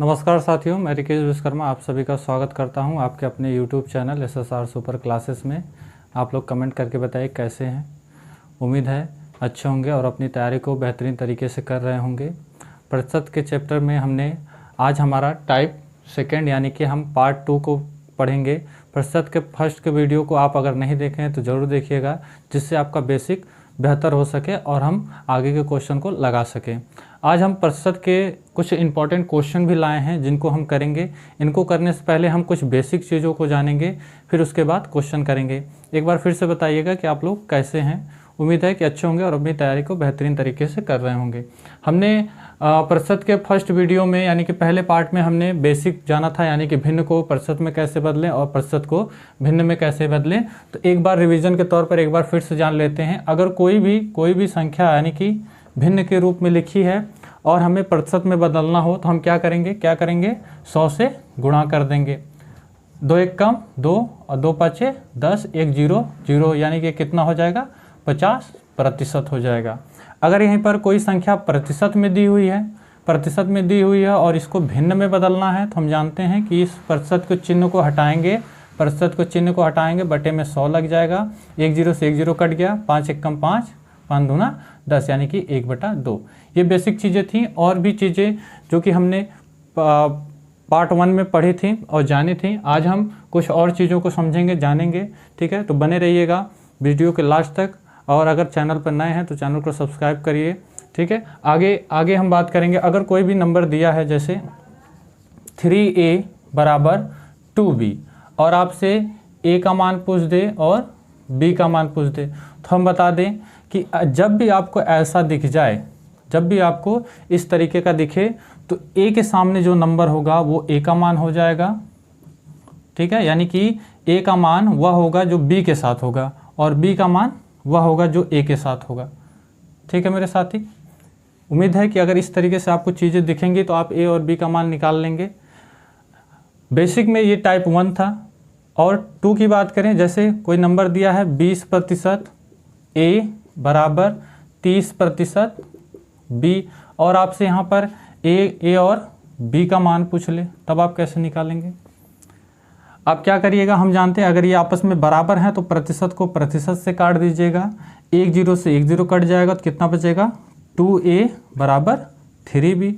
नमस्कार साथियों, मैं रिकेश विश्वकर्मा आप सभी का स्वागत करता हूं आपके अपने YouTube channel SSR super classes में। आप लोग कमेंट करके बताइए कैसे हैं। उम्मीद है अच्छे होंगे और अपनी तैयारी को बेहतरीन तरीके से कर रहे होंगे। प्रतिशत के चैप्टर में हमने आज हमारा टाइप सेकेंड यानी कि हम पार्ट 2 को पढ़ेंगे। प्रतिशत के फर्स्ट के वीडियो को आप अगर नहीं देखे हैं तो ज़रूर देखिएगा, जिससे आपका बेसिक बेहतर हो सके और हम आगे के क्वेश्चन को लगा सकें। आज हम प्रतिशत के कुछ इंपॉर्टेंट क्वेश्चन भी लाए हैं जिनको हम करेंगे। इनको करने से पहले हम कुछ बेसिक चीज़ों को जानेंगे, फिर उसके बाद क्वेश्चन करेंगे। एक बार फिर से बताइएगा कि आप लोग कैसे हैं। उम्मीद है कि अच्छे होंगे और अपनी तैयारी को बेहतरीन तरीके से कर रहे होंगे। हमने प्रतिशत के फर्स्ट वीडियो में यानी कि पहले पार्ट में हमने बेसिक जाना था, यानी कि भिन्न को प्रतिशत में कैसे बदलें और प्रतिशत को भिन्न में कैसे बदलें। तो एक बार रिवीजन के तौर पर एक बार फिर से जान लेते हैं। अगर कोई भी संख्या यानी कि भिन्न के रूप में लिखी है और हमें प्रतिशत में बदलना हो तो हम क्या करेंगे 100 से गुणा कर देंगे। 2 एक कम 2 और 2 पाँचे 10, 1 0 0 यानी कि कितना हो जाएगा 50% हो जाएगा। अगर यहीं पर कोई संख्या प्रतिशत में दी हुई है और इसको भिन्न में बदलना है तो हम जानते हैं कि इस प्रतिशत के चिन्ह को हटाएंगे, बटे में 100 लग जाएगा। 1 0 से 1 0 कट गया, 5 एक कम 5, 5 दूना 10 यानी कि 1/2। ये बेसिक चीज़ें थी। और भी चीज़ें जो कि हमने पार्ट 1 में पढ़ी थी और जानी थी, आज हम कुछ और चीज़ों को समझेंगे, जानेंगे। ठीक है, तो बने रहिएगा वीडियो के लास्ट तक। और अगर चैनल पर नए हैं तो चैनल को सब्सक्राइब करिए। ठीक है, आगे हम बात करेंगे। अगर कोई भी नंबर दिया है जैसे 3a = 2b और आपसे a का मान पूछ दे और b का मान पूछ दे, तो हम बता दें कि जब भी आपको ऐसा दिख जाए, जब भी आपको इस तरीके का दिखे, तो a के सामने जो नंबर होगा वो a का मान हो जाएगा। ठीक है, यानी कि a का मान वह होगा जो b के साथ होगा और b का मान वह होगा जो a के साथ होगा। ठीक है मेरे साथी, उम्मीद है कि अगर इस तरीके से आपको चीज़ें दिखेंगी तो आप a और b का मान निकाल लेंगे। बेसिक में ये टाइप 1 था। और 2 की बात करें, जैसे कोई नंबर दिया है 20% a = 30% b और आपसे यहाँ पर a और b का मान पूछ ले, तब आप कैसे निकालेंगे? आप क्या करिएगा, हम जानते हैं अगर ये आपस में बराबर हैं तो प्रतिशत को प्रतिशत से काट दीजिएगा। 1 0 से 1 0 कट जाएगा तो कितना बचेगा 2a = 3b।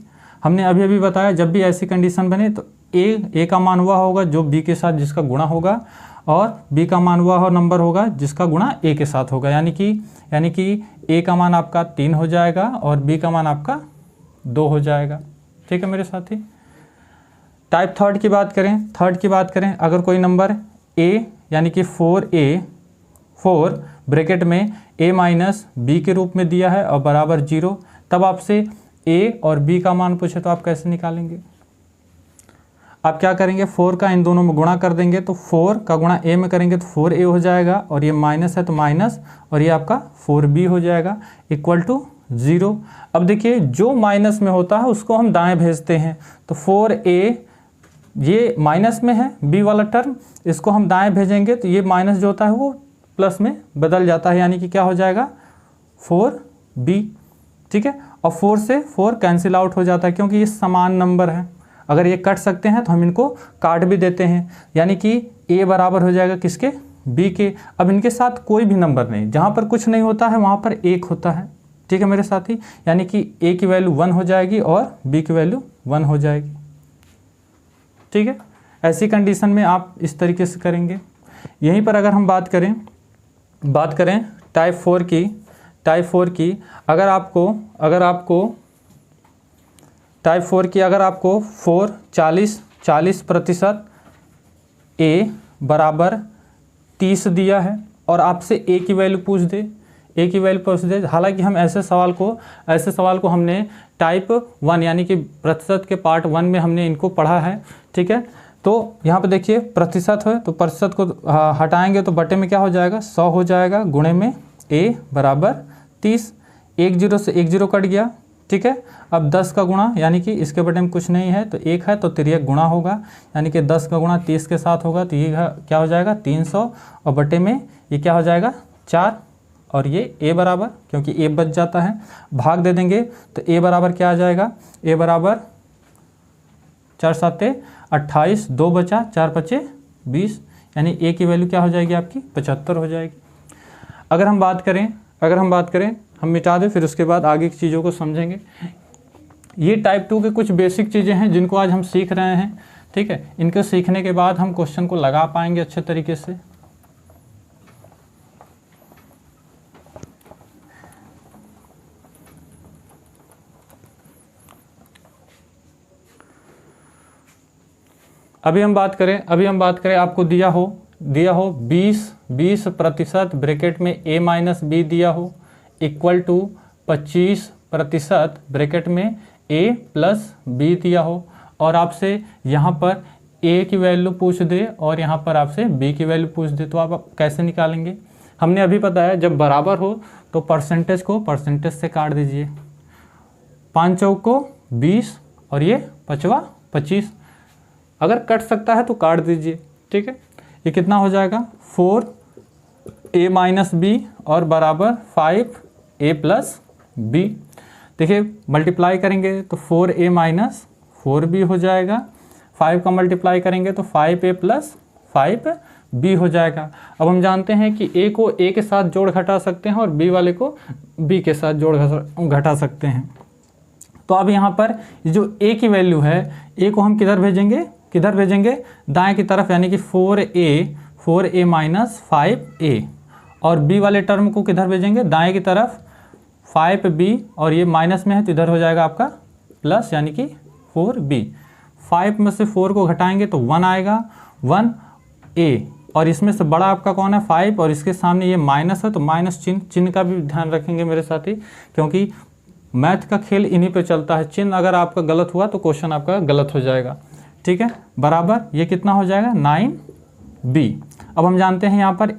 हमने अभी बताया जब भी ऐसी कंडीशन बने तो a का मान हुआ होगा जो b के साथ जिसका गुणा होगा और b का मान हुआ नंबर होगा जिसका गुणा a के साथ होगा। यानी कि a का मान आपका 3 हो जाएगा और b का मान आपका 2 हो जाएगा। ठीक है मेरे साथी। टाइप थर्ड की बात करें, अगर कोई नंबर a यानी कि 4 ब्रैकेट में a - b के रूप में दिया है और बराबर 0, तब आपसे a और b का मान पूछे तो आप कैसे निकालेंगे? आप क्या करेंगे, 4 का इन दोनों में गुणा कर देंगे तो 4 का गुणा a में करेंगे तो 4a हो जाएगा और ये माइनस है तो माइनस और ये आपका 4b हो जाएगा = 0। अब देखिए जो माइनस में होता है उसको हम दाएं भेजते हैं, तो 4a ये माइनस में है b वाला टर्म, इसको हम दाएं भेजेंगे तो ये माइनस जो होता है वो प्लस में बदल जाता है, यानी कि क्या हो जाएगा 4b। ठीक है, और 4 से 4 कैंसिल आउट हो जाता है क्योंकि ये समान नंबर है। अगर ये कट सकते हैं तो हम इनको काट भी देते हैं, यानी कि a बराबर हो जाएगा किसके, b के। अब इनके साथ कोई भी नंबर नहीं, जहाँ पर कुछ नहीं होता है वहाँ पर 1 होता है। ठीक है मेरे साथी, यानी कि a की वैल्यू 1 हो जाएगी और b की वैल्यू 1 हो जाएगी। ठीक है, ऐसी कंडीशन में आप इस तरीके से करेंगे। यहीं पर अगर हम बात करें टाइप 4 की, अगर आपको टाइप 4 की अगर आपको 40% a = 30 दिया है और आपसे a की वैल्यू पूछ दे, हालांकि हम ऐसे सवाल को हमने टाइप 1 यानी कि प्रतिशत के पार्ट 1 में हमने इनको पढ़ा है। ठीक है, तो यहाँ पे देखिए प्रतिशत है तो प्रतिशत को हटाएंगे तो बटे में क्या हो जाएगा 100 हो जाएगा, गुणे में a = 30। 1 0 से 1 0 कट गया। ठीक है, अब 10 का गुणा, यानी कि इसके बटे में कुछ नहीं है तो 1 है तो 3 गुणा होगा, यानी कि 10 का गुणा 30 के साथ होगा तो ये क्या हो जाएगा 300 और बटे में ये क्या हो जाएगा 4 और ये a बराबर, क्योंकि a बच जाता है, भाग दे देंगे तो a बराबर क्या आ जाएगा, a बराबर 4 7 28, 2 बचा, 4 5 20, यानी ए की वैल्यू क्या हो जाएगी आपकी 75 हो जाएगी। अगर हम बात करें हम मिटा दें, फिर उसके बाद आगे की चीज़ों को समझेंगे। ये टाइप 2 के कुछ बेसिक चीज़ें हैं जिनको आज हम सीख रहे हैं, ठीक है। इनको सीखने के बाद हम क्वेश्चन को लगा पाएंगे अच्छे तरीके से। अभी हम बात करें आपको दिया हो 20% ब्रैकेट में a माइनस बी दिया हो इक्वल टू 25% ब्रैकेट में a प्लस बी दिया हो, और आपसे यहाँ पर a की वैल्यू पूछ दे और यहाँ पर आपसे b की वैल्यू पूछ दे, तो आप कैसे निकालेंगे। हमने अभी बताया जब बराबर हो तो परसेंटेज को परसेंटेज से काट दीजिए। 5 चौक को 20 और ये 5 25, अगर कट सकता है तो काट दीजिए, ठीक है। ये कितना हो जाएगा 4a माइनस बी और बराबर 5a प्लस बी। देखिए मल्टीप्लाई करेंगे तो 4a माइनस 4b हो जाएगा, 5 का मल्टीप्लाई करेंगे तो 5a प्लस 5b हो जाएगा। अब हम जानते हैं कि a को a के साथ जोड़ घटा सकते हैं और b वाले को b के साथ जोड़ घटा सकते हैं। तो अब यहाँ पर जो a की वैल्यू है, a को हम किधर भेजेंगे दाएं की तरफ, यानी कि 4a माइनस 5a, और b वाले टर्म को किधर भेजेंगे दाएं की तरफ 5b, और ये माइनस में है तो इधर हो जाएगा आपका प्लस, यानी कि 4b। 5 में से 4 को घटाएंगे तो 1 आएगा, 1a, और इसमें से बड़ा आपका कौन है 5, और इसके सामने ये माइनस है तो माइनस चिन्ह का भी ध्यान रखेंगे मेरे साथी, क्योंकि मैथ का खेल इन्हीं पे चलता है। चिन्ह अगर आपका गलत हुआ तो क्वेश्चन आपका गलत हो जाएगा, ठीक है। बराबर ये कितना हो जाएगा 9b। अब हम जानते हैं यहाँ पर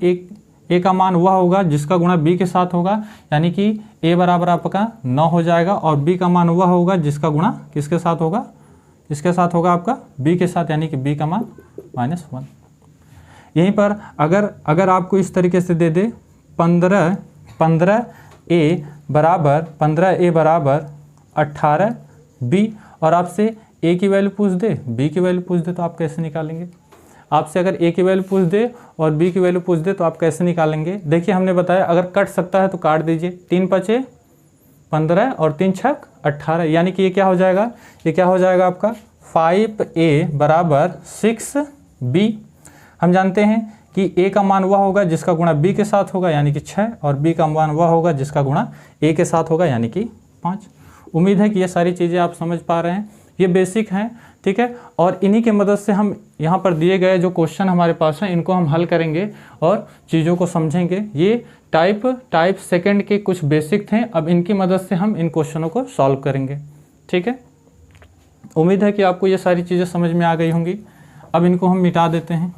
a का मान वह होगा जिसका गुणा b के साथ होगा, यानी कि a बराबर आपका 9 हो जाएगा, और b का मान वह होगा जिसका गुणा किसके साथ होगा, इसके साथ होगा आपका b के साथ, यानी कि b का मान -1। यहीं पर अगर आपको इस तरीके से दे दे 15a बराबर 18b, और आपसे a की वैल्यू पूछ दे b की वैल्यू पूछ दे, तो आप कैसे निकालेंगे। आपसे अगर a की वैल्यू पूछ दे और b की वैल्यू पूछ दे तो आप कैसे निकालेंगे। देखिए हमने बताया अगर कट सकता है तो काट दीजिए। 3 5 15 और 3 6 18, यानी कि ये क्या हो जाएगा आपका 5a बराबर 6b। हम जानते हैं कि a का मान वह होगा जिसका गुणा b के साथ होगा, यानी कि 6, और b का मान वह होगा जिसका गुणा a के साथ होगा, यानी कि 5। उम्मीद है कि ये सारी चीज़ें आप समझ पा रहे हैं, ये बेसिक हैं, ठीक है। और इन्हीं की मदद से हम यहाँ पर दिए गए जो क्वेश्चन हमारे पास हैं इनको हम हल करेंगे और चीज़ों को समझेंगे। ये टाइप सेकंड के कुछ बेसिक थे, अब इनकी मदद से हम इन क्वेश्चनों को सॉल्व करेंगे, ठीक है। उम्मीद है कि आपको ये सारी चीज़ें समझ में आ गई होंगी। अब इनको हम मिटा देते हैं।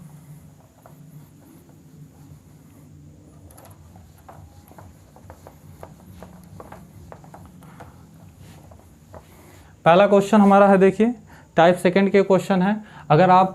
पहला क्वेश्चन हमारा है, देखिए टाइप सेकंड के क्वेश्चन है। अगर आप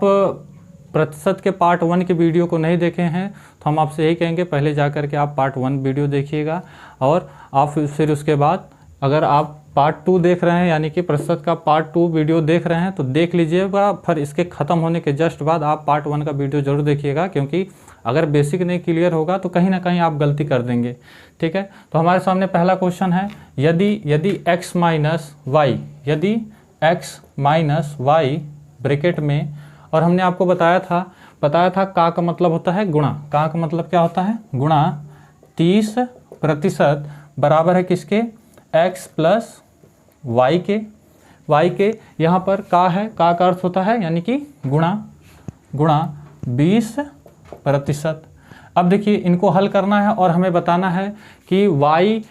प्रतिशत के पार्ट 1 के वीडियो को नहीं देखे हैं तो हम आपसे यही कहेंगे पहले जा कर के आप पार्ट 1 वीडियो देखिएगा, और आप फिर उसके बाद अगर आप पार्ट 2 देख रहे हैं, यानी कि प्रतिशत का पार्ट 2 वीडियो देख रहे हैं तो देख लीजिएगा। फिर इसके ख़त्म होने के जस्ट बाद आप पार्ट 1 का वीडियो ज़रूर देखिएगा, क्योंकि अगर बेसिक नहीं क्लियर होगा तो कहीं ना कहीं आप गलती कर देंगे, ठीक है। तो हमारे सामने पहला क्वेश्चन है, यदि x माइनस वाई ब्रैकेट में, और हमने आपको बताया था का मतलब होता है गुणा, का मतलब क्या होता है गुणा 30% बराबर है किसके x प्लस y के यहाँ पर का है, का अर्थ होता है यानी कि गुणा 20%। अब देखिए इनको हल करना है और हमें बताना है कि y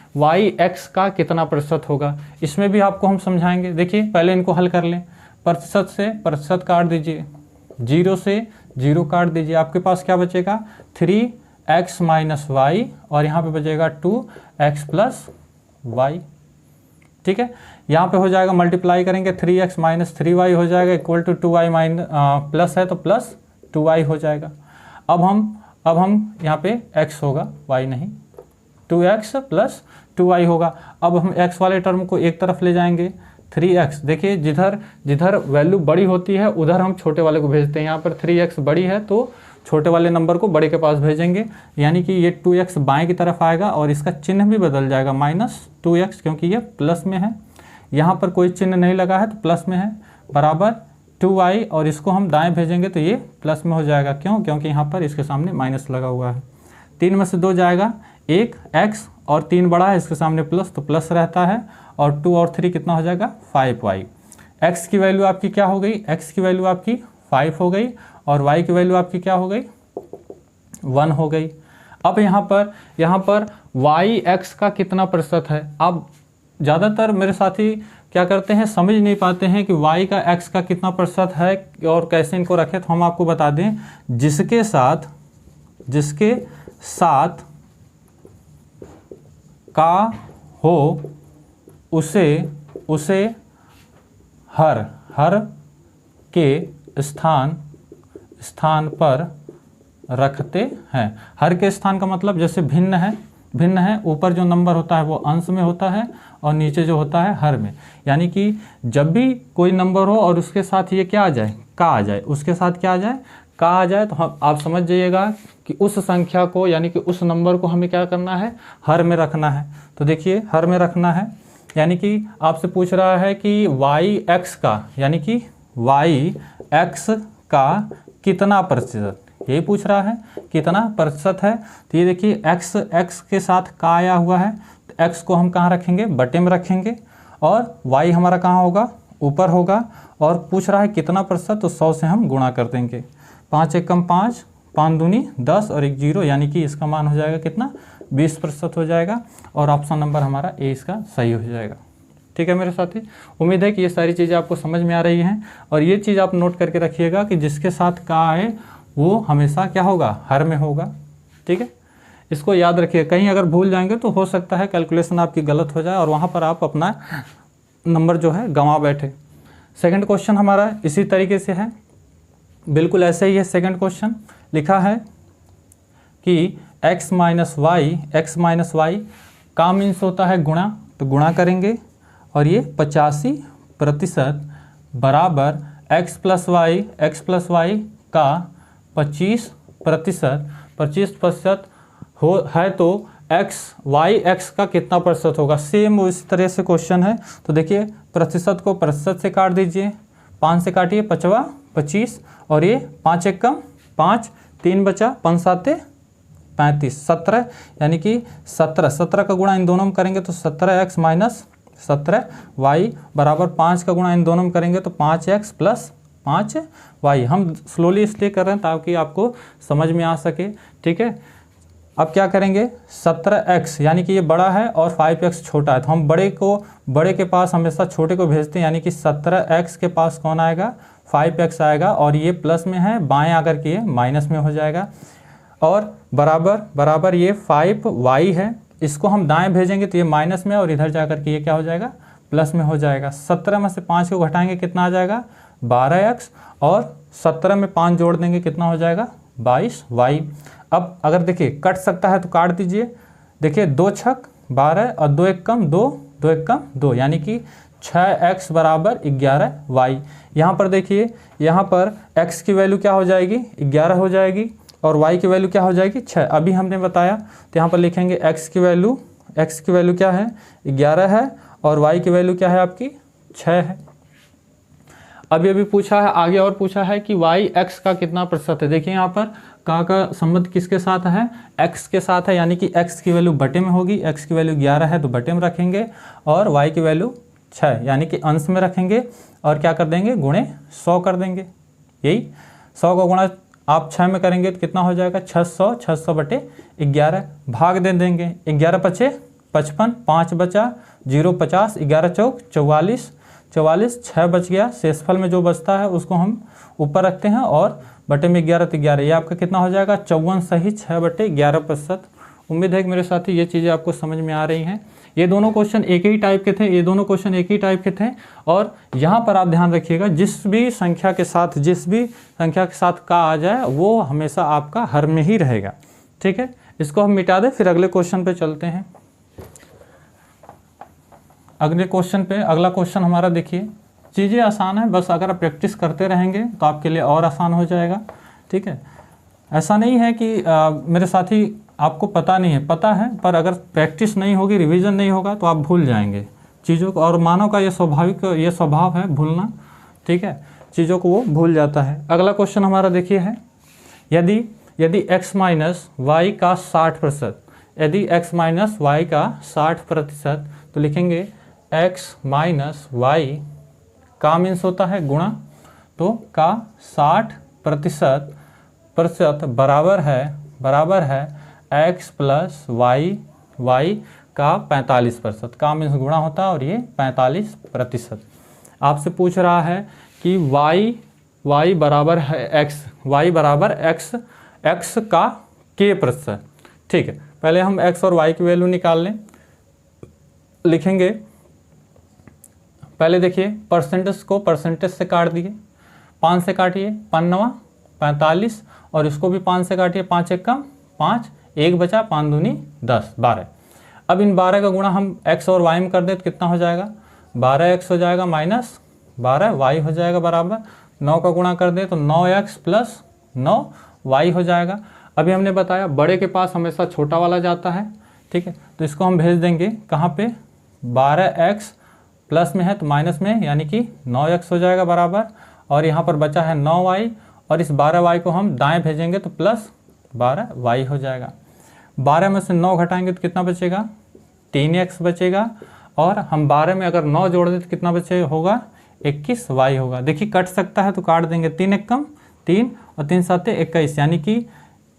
x का कितना प्रतिशत होगा। इसमें भी आपको हम समझाएंगे। देखिए पहले इनको हल कर लें। प्रतिशत से प्रतिशत काट दीजिए, 0 से 0 काट दीजिए, आपके पास क्या बचेगा 3x माइनस वाई, और यहाँ पे बचेगा 2x प्लस वाई, ठीक है। यहाँ पे हो जाएगा मल्टीप्लाई करेंगे 3x माइनस 3y हो जाएगा इक्वल टू 2y प्लस है तो प्लस 2y हो जाएगा। अब हम यहाँ पे x होगा, y नहीं, 2x प्लस 2y होगा। अब हम x वाले टर्म को एक तरफ ले जाएंगे 3x, देखिए जिधर जिधर वैल्यू बड़ी होती है उधर हम छोटे वाले को भेजते हैं। यहाँ पर 3x बड़ी है तो छोटे वाले नंबर को बड़े के पास भेजेंगे, यानी कि ये 2x बाएं की तरफ आएगा और इसका चिन्ह भी बदल जाएगा -2x, क्योंकि ये प्लस में है। यहाँ पर कोई चिन्ह नहीं लगा है तो प्लस में है, बराबर 2y, और इसको हम दाएं भेजेंगे तो ये प्लस में हो जाएगा। क्यों? क्योंकि यहाँ पर इसके सामने माइनस लगा हुआ है। 3 में से 2 जाएगा, 1 x और 3 बड़ा है, इसके सामने प्लस तो प्लस रहता है, और 2 और 3 कितना हो जाएगा 5y। x की वैल्यू आपकी क्या हो गई? x की वैल्यू आपकी 5 हो गई और y की वैल्यू आपकी क्या हो गई? 1 हो गई। अब यहाँ पर y x का कितना प्रतिशत है? अब ज़्यादातर मेरे साथी क्या करते हैं, समझ नहीं पाते हैं कि y का x का कितना प्रतिशत है और कैसे इनको रखें। तो हम आपको बता दें, जिसके साथ का हो उसे हर के स्थान पर रखते हैं। हर के स्थान का मतलब जैसे भिन्न है, ऊपर जो नंबर होता है वो अंश में होता है और नीचे जो होता है हर में। यानी कि जब भी कोई नंबर हो और उसके साथ ये क्या आ जाए, का आ जाए, उसके साथ क्या आ जाए, का आ जाए, तो हम आप समझ जाइएगा कि उस संख्या को यानी कि उस नंबर को हमें क्या करना है, हर में रखना है। तो देखिए हर में रखना है, यानी कि आपसे पूछ रहा है कि yx का, यानी कि yx का कितना प्रतिशत, यही पूछ रहा है कितना प्रतिशत है। तो ये देखिए x के साथ का आया हुआ है, तो x को हम कहाँ रखेंगे, बटे में रखेंगे, और y हमारा कहाँ होगा, ऊपर होगा, और पूछ रहा है कितना प्रतिशत, तो 100 से हम गुणा कर देंगे। 5 एकम 5, 5 दूनी 10 और 1 0, यानी कि इसका मान हो जाएगा कितना, 20% हो जाएगा, और ऑप्शन नंबर हमारा ए इसका सही हो जाएगा। ठीक है मेरे साथी, उम्मीद है कि ये सारी चीज़ें आपको समझ में आ रही हैं, और ये चीज़ आप नोट करके रखिएगा कि जिसके साथ का आए वो हमेशा क्या होगा, हर में होगा। ठीक है, इसको याद रखिए, कहीं अगर भूल जाएंगे तो हो सकता है कैलकुलेशन आपकी गलत हो जाए और वहाँ पर आप अपना नंबर जो है गंवा बैठे। सेकंड क्वेश्चन हमारा इसी तरीके से है, बिल्कुल ऐसे ही है। सेकंड क्वेश्चन लिखा है कि x माइनस वाई का मीन्स होता है गुणा, तो गुणा करेंगे, और ये 85% बराबर x प्लस वाई का 25% हो है, तो y का कितना प्रतिशत होगा। सेम उस तरह से क्वेश्चन है। तो देखिए प्रतिशत को प्रतिशत से काट दीजिए, 5 से काटिए, 5 25, और ये 5 एकम 5, 3 बचा, 5 7 35, 17, यानी कि 17 का गुणा इन दोनों में करेंगे तो 17x माइनस 17y बराबर 5 का गुणा इन दोनों में करेंगे तो 5x प्लस 5y। हम स्लोली इसलिए कर रहे हैं ताकि आपको समझ में आ सके। ठीक है, अब क्या करेंगे, 17x यानी कि ये बड़ा है और 5x छोटा है, तो हम बड़े के पास हमेशा छोटे को भेजते हैं, यानी कि 17x के पास कौन आएगा, 5x आएगा, और ये प्लस में है, बाएं आकर के ये माइनस में हो जाएगा, और बराबर ये 5y है, इसको हम दाएं भेजेंगे तो ये माइनस में, और इधर जाकर के ये क्या हो जाएगा, प्लस में हो जाएगा। 17 में से 5 को घटाएंगे कितना आ जाएगा, 12x, और 17 में 5 जोड़ देंगे कितना हो जाएगा, 22y। अब अगर देखिए कट सकता है तो काट दीजिए, देखिए 2 छक 12 और 2 एकम 2, यानी कि 6x बराबर 11y। यहाँ पर देखिए, यहाँ पर x की वैल्यू क्या हो जाएगी, 11 हो जाएगी, और y की वैल्यू क्या हो जाएगी, 6। अभी हमने बताया, तो यहाँ पर लिखेंगे x की वैल्यू क्या है, 11 है, और y की वैल्यू क्या है आपकी, 6 है। अभी पूछा है आगे, और पूछा है कि y x का कितना प्रतिशत है। देखिए यहाँ पर का संबंध किसके साथ है, x के साथ है, यानी कि x की वैल्यू बटे में होगी, x की वैल्यू 11 है तो बटे में रखेंगे, और y की वैल्यू 6 यानी कि अंश में रखेंगे, और क्या कर देंगे, गुणे 100 कर देंगे। यही 100 का गुणा आप 6 में करेंगे तो कितना हो जाएगा, 600 बटे 11, भाग दे देंगे, 11 पचे 55, 5 बचा, 0 50, 11 चौक 44, 6 बच गया, शेषफल में जो बचता है उसको हम ऊपर रखते हैं, और बटे में 11 तो 11, ये आपका कितना हो जाएगा, 54 सही 6 बटे 11%। उम्मीद है कि मेरे साथी ये चीज़ें आपको समझ में आ रही हैं। ये दोनों क्वेश्चन एक ही टाइप के थे, और यहाँ पर आप ध्यान रखिएगा, जिस भी संख्या के साथ का आ जाए वो हमेशा आपका हर में ही रहेगा। ठीक है, इसको हम मिटा दें, फिर अगले क्वेश्चन पे चलते हैं। अगले क्वेश्चन पे, अगला क्वेश्चन हमारा देखिए, चीज़ें आसान है, बस अगर आप प्रैक्टिस करते रहेंगे तो आपके लिए और आसान हो जाएगा। ठीक है, ऐसा नहीं है कि मेरे साथी आपको पता नहीं है, पता है, पर अगर प्रैक्टिस नहीं होगी, रिवीजन नहीं होगा तो आप भूल जाएंगे चीज़ों को, और मानव का ये स्वाभाविक ये स्वभाव है भूलना। ठीक है, चीज़ों को वो भूल जाता है। अगला क्वेश्चन हमारा देखिए है, यदि x माइनस वाई का 60%, यदि x माइनस वाई का 60%, तो लिखेंगे x माइनस वाई का मीन्स होता है गुणा, तो का 60% बराबर है x प्लस वाई का 45%, का मीन्स गुणा होता है और ये 45%। आपसे पूछ रहा है कि y बराबर है x, y बराबर x का k प्रतिशत। ठीक है, पहले हम x और y की वैल्यू निकाल लें। लिखेंगे, पहले देखिए परसेंटेज को परसेंटेज से काट दिए, 5 से काटिए, 5 45, और इसको भी 5 से काटिए, 5 एक कम 5, 1 बचा, 5 दूनी 10, 12। अब इन 12 का गुणा हम x और y में कर दें तो कितना हो जाएगा, 12x हो जाएगा माइनस 12y हो जाएगा बराबर, 9 का गुणा कर दें तो 9x प्लस 9y हो जाएगा। अभी हमने बताया बड़े के पास हमेशा छोटा वाला जाता है। ठीक है, तो इसको हम भेज देंगे कहाँ पे, 12x प्लस में है तो माइनस में, यानी कि 9x हो जाएगा बराबर, और यहाँ पर बचा है 9y, और इस 12y को हम दाएं भेजेंगे तो प्लस 12y हो जाएगा। 12 में से 9 घटाएंगे तो कितना बचेगा, 3x बचेगा, और हम 12 में अगर 9 जोड़ दें तो कितना बचे होगा, 21y होगा। देखिए कट सकता है तो काट देंगे, 3 एक कम 3 और 3 7 21, यानी कि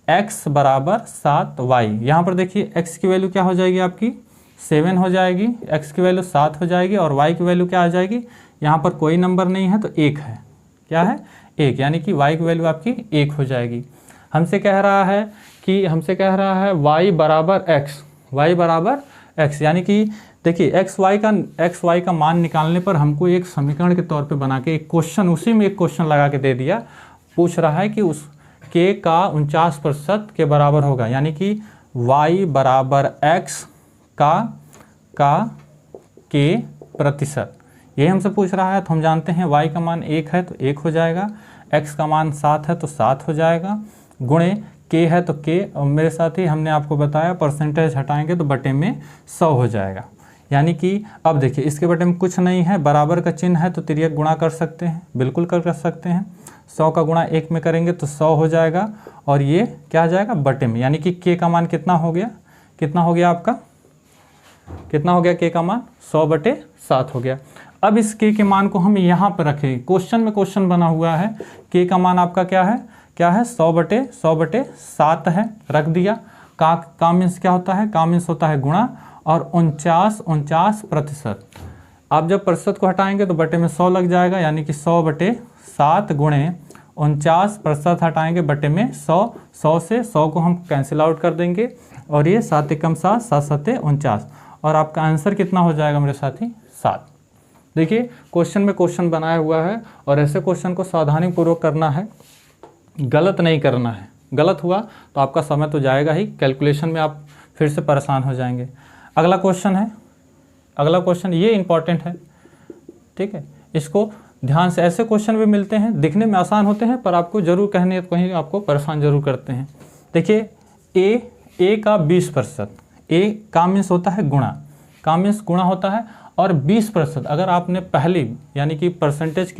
x बराबर 7y। यहाँ पर देखिए x की वैल्यू क्या हो जाएगी आपकी, 7 हो जाएगी, x की वैल्यू 7 हो जाएगी, और y की वैल्यू क्या आ जाएगी, यहाँ पर कोई नंबर नहीं है तो 1 है, क्या है 1, यानी कि y की वैल्यू आपकी 1 हो जाएगी। हमसे कह रहा है y बराबर x, यानी कि देखिए एक्स वाई का मान निकालने पर हमको एक समीकरण के तौर पे बना के एक क्वेश्चन, उसी में एक क्वेश्चन लगा के दे दिया। पूछ रहा है कि उस k का 49% के बराबर होगा, यानी कि y बराबर x का k प्रतिशत, यही हमसे पूछ रहा है। तो हम जानते हैं y का मान 1 है तो 1 हो जाएगा, x का मान 7 है तो 7 हो जाएगा, गुणे k है तो k, और मेरे साथ ही हमने आपको बताया परसेंटेज हटाएंगे तो बटे में 100 हो जाएगा। यानी कि अब देखिए इसके बटे में कुछ नहीं है, बराबर का चिन्ह है तो तिर्यक गुणा कर सकते हैं, बिल्कुल कर सकते हैं। 100 का गुणा 1 में करेंगे तो 100 हो जाएगा, और ये क्या आ जाएगा बटे में, यानी कि k का मान कितना हो गया आपका, कितना हो गया k का मान, 100/7 हो गया। अब इस k के मान को हम यहाँ पर रखें, क्वेश्चन में क्वेश्चन बना हुआ है, k का मान आपका क्या है 100/7 है, रख दिया। का मीन्स क्या होता है, का मीन्स होता है गुणा, और 49%। आप जब प्रतिशत को हटाएंगे तो बटे में 100 लग जाएगा, यानी कि 100/7 गुणे 49% हटाएंगे बटे में 100 से 100 को हम कैंसिल आउट कर देंगे, और ये 7 एकम 7, 7 7 49, और आपका आंसर कितना हो जाएगा मेरे साथी 7। देखिए क्वेश्चन में क्वेश्चन बनाया हुआ है, और ऐसे क्वेश्चन को सावधानीपूर्वक करना है, गलत नहीं करना है। गलत हुआ तो आपका समय तो जाएगा ही, कैलकुलेशन में आप फिर से परेशान हो जाएंगे। अगला क्वेश्चन ये इम्पॉर्टेंट है, ठीक है, इसको ध्यान से, ऐसे क्वेश्चन भी मिलते हैं, दिखने में आसान होते हैं पर आपको जरूर कहीं आपको परेशान जरूर करते हैं। देखिए ए का 20%, ए का मीन्स होता है गुणा, का मीन्स गुणा होता है, और 20% अगर आपने पहली यानी कि परसेंटेज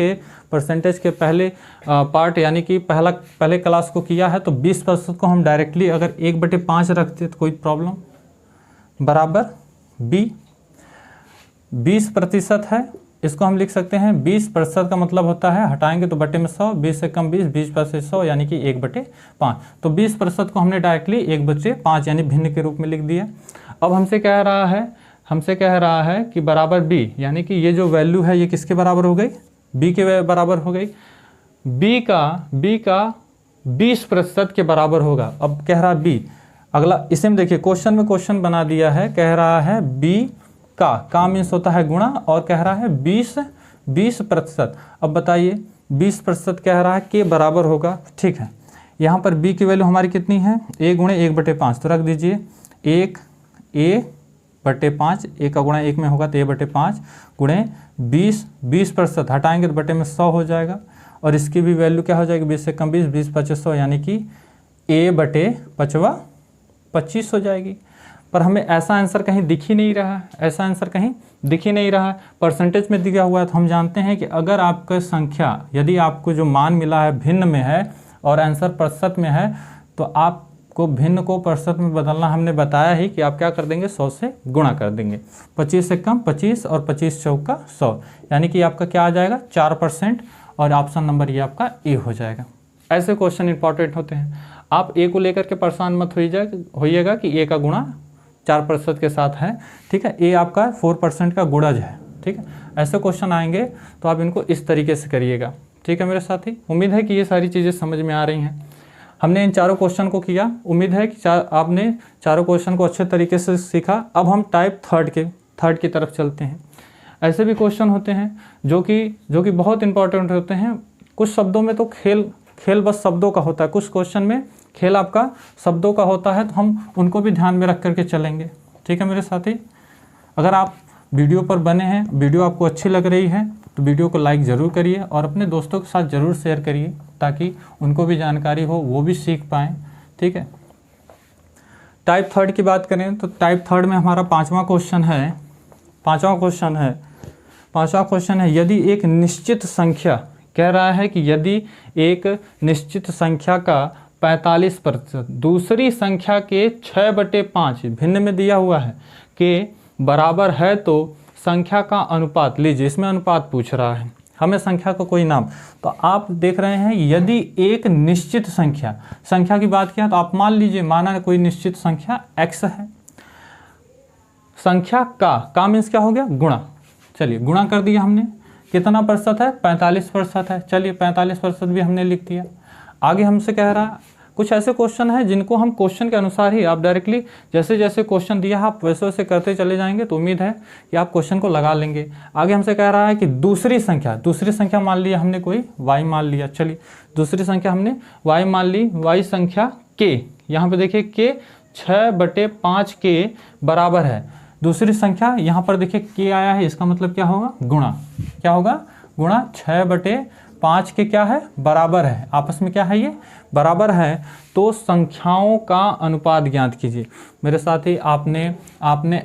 के पहले पार्ट यानी कि पहले क्लास को किया है, तो 20% को हम डायरेक्टली अगर 1/5 रखते तो कोई प्रॉब्लम, बराबर b 20% है, इसको हम लिख सकते हैं 20% का मतलब होता है हटाएंगे तो बटे में 100, 20 से कम 20, 20% 100 यानी कि 1/5। तो 20% को हमने डायरेक्टली 1/5 यानी भिन्न के रूप में लिख दिया। अब हमसे कह रहा है कि बराबर b, यानी कि ये जो वैल्यू है ये किसके बराबर हो गई, b के बराबर हो गई, b का 20% के बराबर होगा। अब कह रहा b, अगला इसे में देखिए क्वेश्चन में क्वेश्चन बना दिया है, कह रहा है b का मीन्स होता है गुणा, और कह रहा है 20%। अब बताइए 20% कह रहा है के बराबर होगा, ठीक है। यहाँ पर b की वैल्यू हमारी कितनी है, a गुणे 1/5, तो रख दीजिए 1 a 1/5, a का गुणा 1 में होगा तो a/5 गुणे 20% हटाएंगे तो बटे में 100 हो जाएगा, और इसकी भी वैल्यू क्या हो जाएगी, 20 से कम 20, 20 × 100 यानी कि a/5 25 हो जाएगी। पर हमें ऐसा आंसर कहीं दिख ही नहीं रहा है, ऐसा आंसर कहीं दिख ही नहीं रहा है, परसेंटेज में दिया हुआ है। तो हम जानते हैं कि अगर आपका संख्या, यदि आपको जो मान मिला है भिन्न में है और आंसर प्रतिशत में है, तो आपको भिन्न को प्रतिशत में बदलना हमने बताया ही कि आप क्या कर देंगे, 100 से गुणा कर देंगे। 25 से कम 25 और 25 चौका 100, यानी कि आपका क्या आ जाएगा 4%, और ऑप्शन नंबर ये आपका ए हो जाएगा। ऐसे क्वेश्चन इंपॉर्टेंट होते हैं। आप ए को लेकर के परेशान मत होइएगा कि ए का गुणा 4% के साथ है, ठीक है। ए आपका 4% का गुणज है, ठीक है। ऐसे क्वेश्चन आएंगे तो आप इनको इस तरीके से करिएगा, ठीक है मेरे साथी। उम्मीद है कि ये सारी चीज़ें समझ में आ रही हैं। हमने इन चारों क्वेश्चन को किया, उम्मीद है कि आपने चारों क्वेश्चन को अच्छे तरीके से सीखा। अब हम टाइप थर्ड की तरफ चलते हैं। ऐसे भी क्वेश्चन होते हैं जो कि बहुत इंपॉर्टेंट होते हैं। कुछ शब्दों में तो खेल बस शब्दों का होता है, कुछ क्वेश्चन में खेल आपका शब्दों का होता है, तो हम उनको भी ध्यान में रख करके चलेंगे, ठीक है मेरे साथी। अगर आप वीडियो पर बने हैं, वीडियो आपको अच्छी लग रही है, तो वीडियो को लाइक ज़रूर करिए और अपने दोस्तों के साथ ज़रूर शेयर करिए, ताकि उनको भी जानकारी हो, वो भी सीख पाएँ, ठीक है। टाइप थर्ड की बात करें तो टाइप थर्ड में हमारा पाँचवा क्वेश्चन है, यदि एक निश्चित संख्या, कह रहा है कि यदि एक निश्चित संख्या का 45% दूसरी संख्या के 6/5 भिन्न में दिया हुआ है के बराबर है, तो संख्या का अनुपात लीजिए। इसमें अनुपात पूछ रहा है हमें, संख्या का कोई नाम। तो आप देख रहे हैं यदि एक निश्चित संख्या की बात किया, तो आप मान लीजिए, माना कोई निश्चित संख्या x है। संख्या का मीन्स क्या हो गया, गुणा। चलिए गुणा कर दिया हमने, कितना प्रतिशत है, 45% है। चलिए 45% भी हमने लिख दिया। आगे हमसे कह रहा है, कुछ ऐसे क्वेश्चन है जिनको हम क्वेश्चन के अनुसार ही, आप डायरेक्टली जैसे जैसे क्वेश्चन दिया है आप वैसे वैसे करते चले जाएंगे, तो उम्मीद है कि आप क्वेश्चन को लगा लेंगे। आगे हमसे कह रहा है कि दूसरी संख्या मान लिया हमने, कोई y मान लिया। चलिए दूसरी संख्या हमने y मान ली, y संख्या k, यहाँ पे देखिए k 6/5 के बराबर है। दूसरी संख्या यहाँ पर देखिए k आया है, इसका मतलब क्या होगा, गुणा। क्या होगा, गुणा 6/5 के क्या है, बराबर है। आपस में क्या है, ये बराबर है। तो संख्याओं का अनुपात ज्ञात कीजिए। मेरे साथी, आपने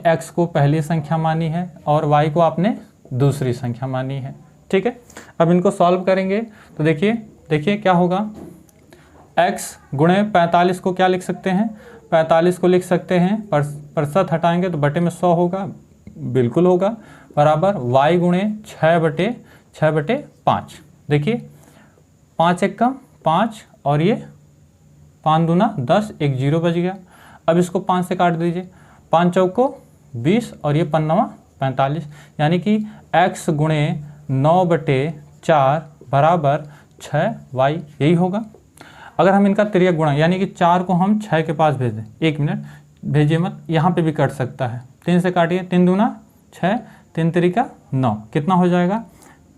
x को पहली संख्या मानी है और y को आपने दूसरी संख्या मानी है, ठीक है। अब इनको सॉल्व करेंगे तो देखिए क्या होगा, x गुणे 45 को क्या लिख सकते हैं, 45 को लिख सकते हैं, प्रतिशत हटाएंगे तो बटे में 100 होगा, बिल्कुल होगा, बराबर y गुणे 6/5। देखिए 5 × 5 और ये 5 दूना 10, 1 0 बच गया। अब इसको 5 से काट दीजिए, 5 चौको 20 और ये 5 45, यानी कि x गुणे 9/4 बराबर 6y, यही होगा। अगर हम इनका तिर्यक गुणा, यानी कि 4 को हम 6 के पास भेज दें, 1 मिनट भेजिए मत, यहाँ पे भी कट सकता है। 3 से काटिए, 3 दूना 6, 3 तिरिका 9, कितना हो जाएगा,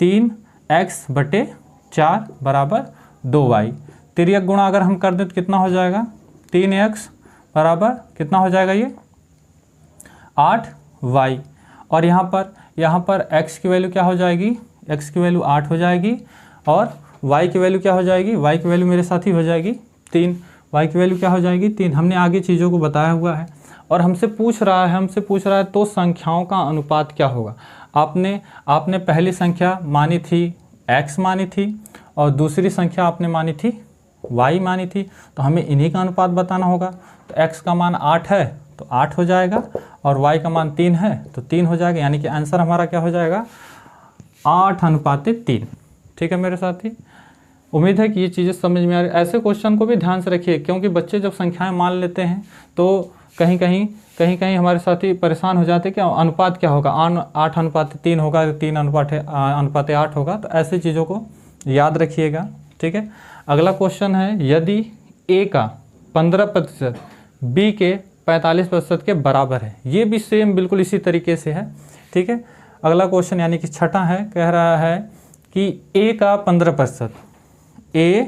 3x/4 बराबर 2y। तिर्यक गुणा अगर हम कर दें तो कितना हो जाएगा, 3x बराबर कितना हो जाएगा, ये 8y। और यहाँ पर x की वैल्यू क्या हो जाएगी, x की वैल्यू 8 हो जाएगी, और y की वैल्यू क्या हो जाएगी, y की वैल्यू मेरे साथ ही हो जाएगी 3। y की वैल्यू क्या हो जाएगी, 3। हमने आगे चीज़ों को बताया हुआ है, और हमसे पूछ रहा है तो संख्याओं का अनुपात क्या होगा। आपने पहली संख्या मानी थी x मानी थी, और दूसरी संख्या आपने मानी थी y मानी थी, तो हमें इन्हीं का अनुपात बताना होगा। तो x का मान 8 है तो 8 हो जाएगा, और y का मान 3 है तो 3 हो जाएगा, यानी कि आंसर हमारा क्या हो जाएगा, 8:3। ठीक है मेरे साथी, उम्मीद है कि ये चीज़ें समझ में आ रही। ऐसे क्वेश्चन को भी ध्यान से रखिए, क्योंकि बच्चे जब संख्याएं मान लेते हैं तो कहीं कहीं हमारे साथी परेशान हो जाते हैं कि अनुपात क्या होगा, 8:3 होगा, 3:8 होगा। तो ऐसी चीज़ों को याद रखिएगा, ठीक है। अगला क्वेश्चन है, यदि a का 15% b के 45% के बराबर है। ये भी सेम बिल्कुल इसी तरीके से है, ठीक है। अगला क्वेश्चन यानी कि छठा है, कह रहा है कि a का 15%, a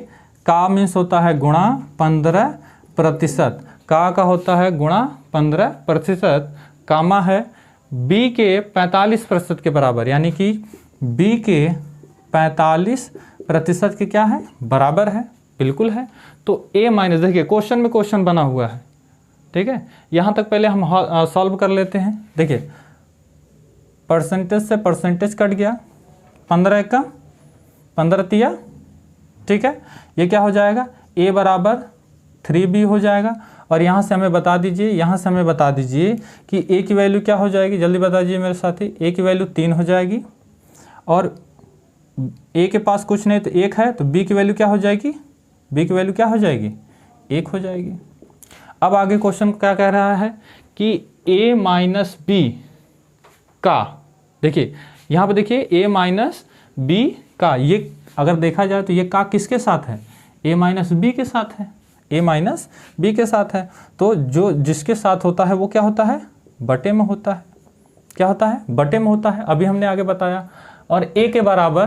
का मीन्स होता है गुणा 15%, का होता है गुणा 15%, कामा है b के 45% के बराबर, यानी कि b के 45% के क्या है, बराबर है, बिल्कुल है। तो a माइनस, देखिए क्वेश्चन में क्वेश्चन बना हुआ है, ठीक है। यहाँ तक पहले हम सॉल्व कर लेते हैं। देखिए परसेंटेज से परसेंटेज कट गया, 15 एकम 15 तिया, ठीक है। ये क्या हो जाएगा, a बराबर 3b हो जाएगा। और यहाँ से हमें बता दीजिए, यहाँ से हमें बता दीजिए कि a की वैल्यू क्या हो जाएगी, जल्दी बता दीजिए मेरे साथी। a की वैल्यू 3 हो जाएगी और a के पास कुछ नहीं तो 1 है, तो b की वैल्यू क्या हो जाएगी, b की वैल्यू क्या हो जाएगी, 1 हो जाएगी। अब आगे क्वेश्चन क्या कह रहा है कि a माइनस b का, देखिए यहाँ पे देखिए a माइनस b का, ये अगर देखा जाए तो ये का किसके साथ है, a माइनस b के साथ है, a माइनस b के साथ है। तो जो जिसके साथ होता है वो क्या होता है, बटे में होता है, क्या होता है, बटे में होता है। अभी हमने आगे बताया। और a के बराबर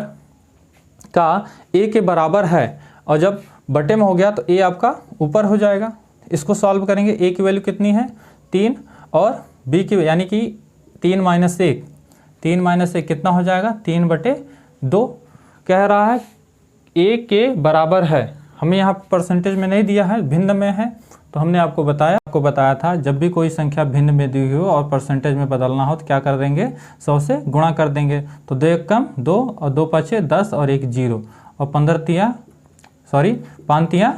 का a के बराबर है, और जब बटे में हो गया तो a आपका ऊपर हो जाएगा। इसको सॉल्व करेंगे, a की वैल्यू कितनी है 3 और b की यानी कि 3 माइनस 1, 3 माइनस 1 कितना हो जाएगा, 3/2। कह रहा है a के बराबर है, हमें यहाँ परसेंटेज में नहीं दिया है, भिन्न में है। तो हमने आपको बताया था जब भी कोई संख्या भिन्न में दी हो और परसेंटेज में बदलना हो तो क्या कर देंगे, 100 से गुणा कर देंगे। तो 2 एकम 2 और 2 पचे 10 और 1 0 और 5 तिया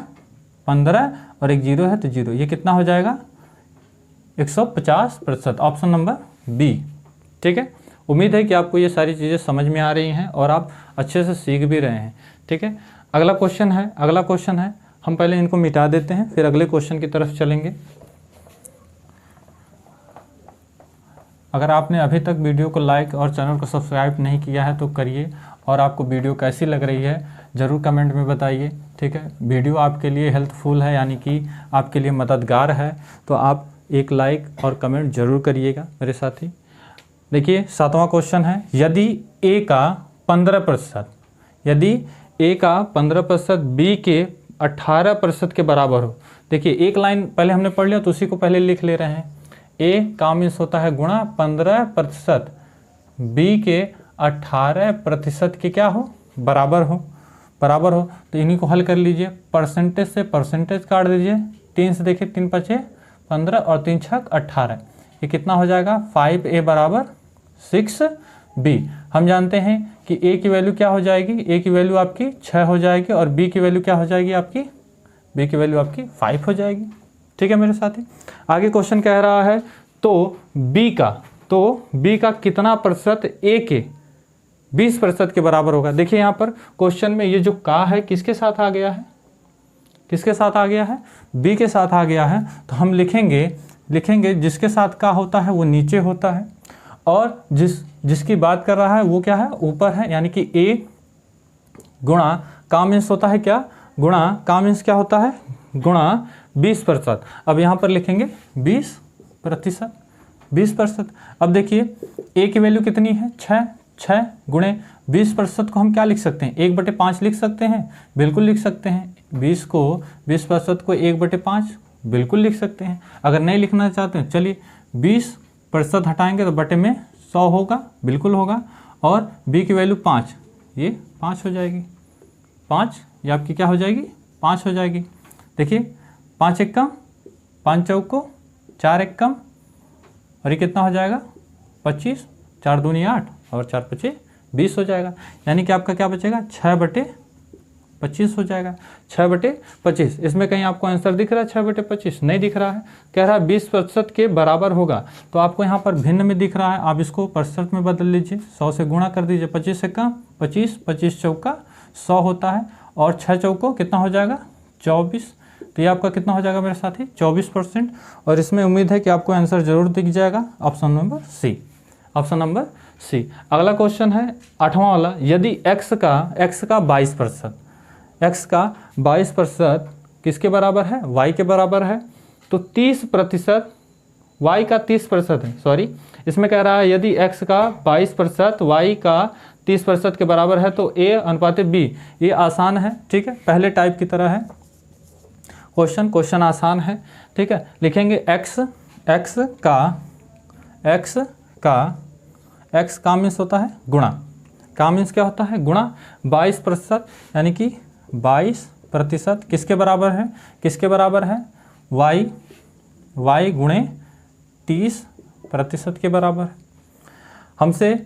15 और 1 0 है तो 0, ये कितना हो जाएगा 150%। ऑप्शन नंबर बी, ठीक है। उम्मीद है कि आपको ये सारी चीज़ें समझ में आ रही हैं और आप अच्छे से सीख भी रहे हैं, ठीक है। अगला क्वेश्चन है, हम पहले इनको मिटा देते हैं फिर अगले क्वेश्चन की तरफ चलेंगे। अगर आपने अभी तक वीडियो को लाइक और चैनल को सब्सक्राइब नहीं किया है तो करिए, और आपको वीडियो कैसी लग रही है ज़रूर कमेंट में बताइए, ठीक है। वीडियो आपके लिए हेल्पफुल है, यानी कि आपके लिए मददगार है, तो आप एक लाइक और कमेंट ज़रूर करिएगा मेरे साथी। देखिए 7वां क्वेश्चन है, यदि a का 15%, यदि a का 15% b के 18% के बराबर हो। देखिए एक लाइन पहले हमने पढ़ लिया तो उसी को पहले लिख ले रहे हैं। a का मीन्स होता है गुणा 15%, b के 18% के क्या हो, बराबर हो। तो इन्हीं को हल कर लीजिए। परसेंटेज से परसेंटेज काट दीजिए, 3 से देखिए 3 पचे 15 और 3 छक 18, ये कितना हो जाएगा 5a बराबर 6b। हम जानते हैं कि a की वैल्यू क्या हो जाएगी, a की वैल्यू आपकी 6 हो जाएगी और b की वैल्यू क्या हो जाएगी आपकी, b की वैल्यू आपकी 5 हो जाएगी, ठीक है मेरे साथी। आगे क्वेश्चन कह रहा है तो b का कितना प्रतिशत a के 20% के बराबर होगा। देखिए यहाँ पर क्वेश्चन में ये जो का है किसके साथ आ गया है, किसके साथ आ गया है, b के साथ आ गया है। तो हम लिखेंगे जिसके साथ का होता है वो नीचे होता है, और जिसकी बात कर रहा है वो क्या है, ऊपर है। यानी कि a गुणा का मीन्स होता है क्या, गुणा का मीन्स क्या होता है, गुणा 20%। अब यहाँ पर लिखेंगे 20%। अब देखिए a की वैल्यू कितनी है 6 गुणे 20% को हम क्या लिख सकते हैं, 1/5 लिख सकते हैं, बिल्कुल लिख सकते हैं। 20% को 1/5 बिल्कुल लिख सकते हैं। अगर नहीं लिखना चाहते हैं चलिए 20% हटाएंगे तो बटे में 100 होगा, बिल्कुल होगा। और b की वैल्यू 5, ये 5 हो जाएगी, 5 ये आपकी क्या हो जाएगी, 5 हो जाएगी। देखिए 5 एकम 5 चौको 4 एकम और ये कितना हो जाएगा 25, 4 दूनी 8 और 4 पचे 20 हो जाएगा। यानी कि आपका क्या बचेगा 6/25 हो जाएगा, 6/25। इसमें कहीं आपको आंसर दिख रहा है 6/25, नहीं दिख रहा है। कह रहा है 20% के बराबर होगा, तो आपको यहाँ पर भिन्न में दिख रहा है, आप इसको प्रतिशत में बदल लीजिए, 100 से गुणा कर दीजिए। 25 से कम 25, 25 चौका 100 होता है और 6 चौको कितना हो जाएगा 24। तो ये आपका कितना हो जाएगा मेरे साथी 24%। और इसमें उम्मीद है कि आपको आंसर जरूर दिख जाएगा, option number C, option number C. अगला क्वेश्चन है 8वां वाला, यदि x का 22% किसके बराबर है, y के बराबर है, तो 30% y का 30% है, सॉरी इसमें कह रहा है यदि x का 22% y का 30% के बराबर है तो a अनुपात b। ये आसान है, ठीक है, पहले टाइप की तरह है क्वेश्चन आसान है, ठीक है। लिखेंगे x एक्स का मीन्स होता है गुणा, का मीन्स क्या होता है गुणा 22%, यानी कि 22% किसके बराबर है, किसके बराबर है, y गुणे 30% के बराबर है। हमसे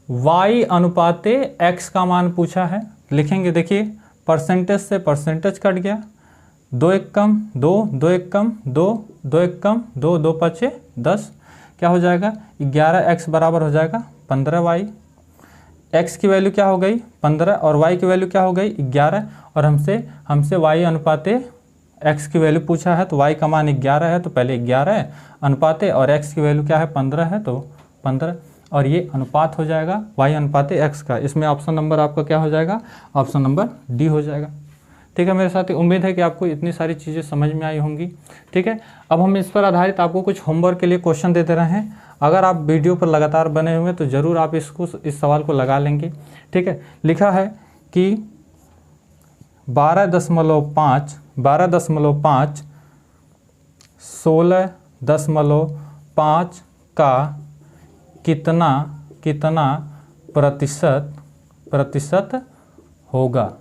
y अनुपाते x का मान पूछा है, लिखेंगे देखिए परसेंटेज से परसेंटेज कट गया, 2 एक कम 2, 2 एक कम 2, 2 एक कम 2, 2 पचे 10, क्या हो जाएगा 11x बराबर हो जाएगा 15y। x की वैल्यू क्या हो गई 15 और y की वैल्यू क्या हो गई 11, और हमसे y अनुपाते x की वैल्यू पूछा है, तो y का मान 11 है तो पहले 11 है अनुपाते, और x की वैल्यू क्या है 15 है तो 15, और ये अनुपात हो जाएगा y अनुपाते x का। इसमें ऑप्शन नंबर आपका क्या हो जाएगा, ऑप्शन नंबर डी हो जाएगा। ठीक है मेरे साथी, उम्मीद है कि आपको इतनी सारी चीज़ें समझ में आई होंगी। ठीक है, अब हम इस पर आधारित आपको कुछ होमवर्क के लिए क्वेश्चन देते रहे हैं। अगर आप वीडियो पर लगातार बने हुए हैं तो ज़रूर आप इस सवाल को लगा लेंगे। ठीक है, लिखा है कि 12.5 16.5 का कितना प्रतिशत होगा।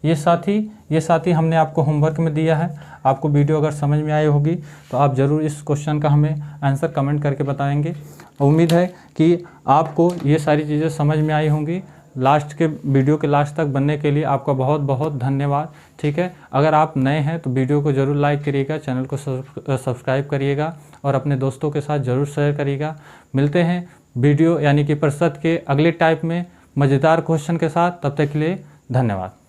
ये साथी हमने आपको होमवर्क में दिया है। आपको वीडियो अगर समझ में आई होगी तो आप ज़रूर इस क्वेश्चन का हमें आंसर कमेंट करके बताएंगे। उम्मीद है कि आपको ये सारी चीज़ें समझ में आई होंगी। वीडियो के लास्ट तक बनने के लिए आपका बहुत बहुत धन्यवाद। ठीक है, अगर आप नए हैं तो वीडियो को ज़रूर लाइक करिएगा, चैनल को सब्सक्राइब करिएगा और अपने दोस्तों के साथ ज़रूर शेयर करिएगा। मिलते हैं वीडियो यानी कि प्रतिशत के अगले टाइप में मज़ेदार क्वेश्चन के साथ, तब तक के लिए धन्यवाद।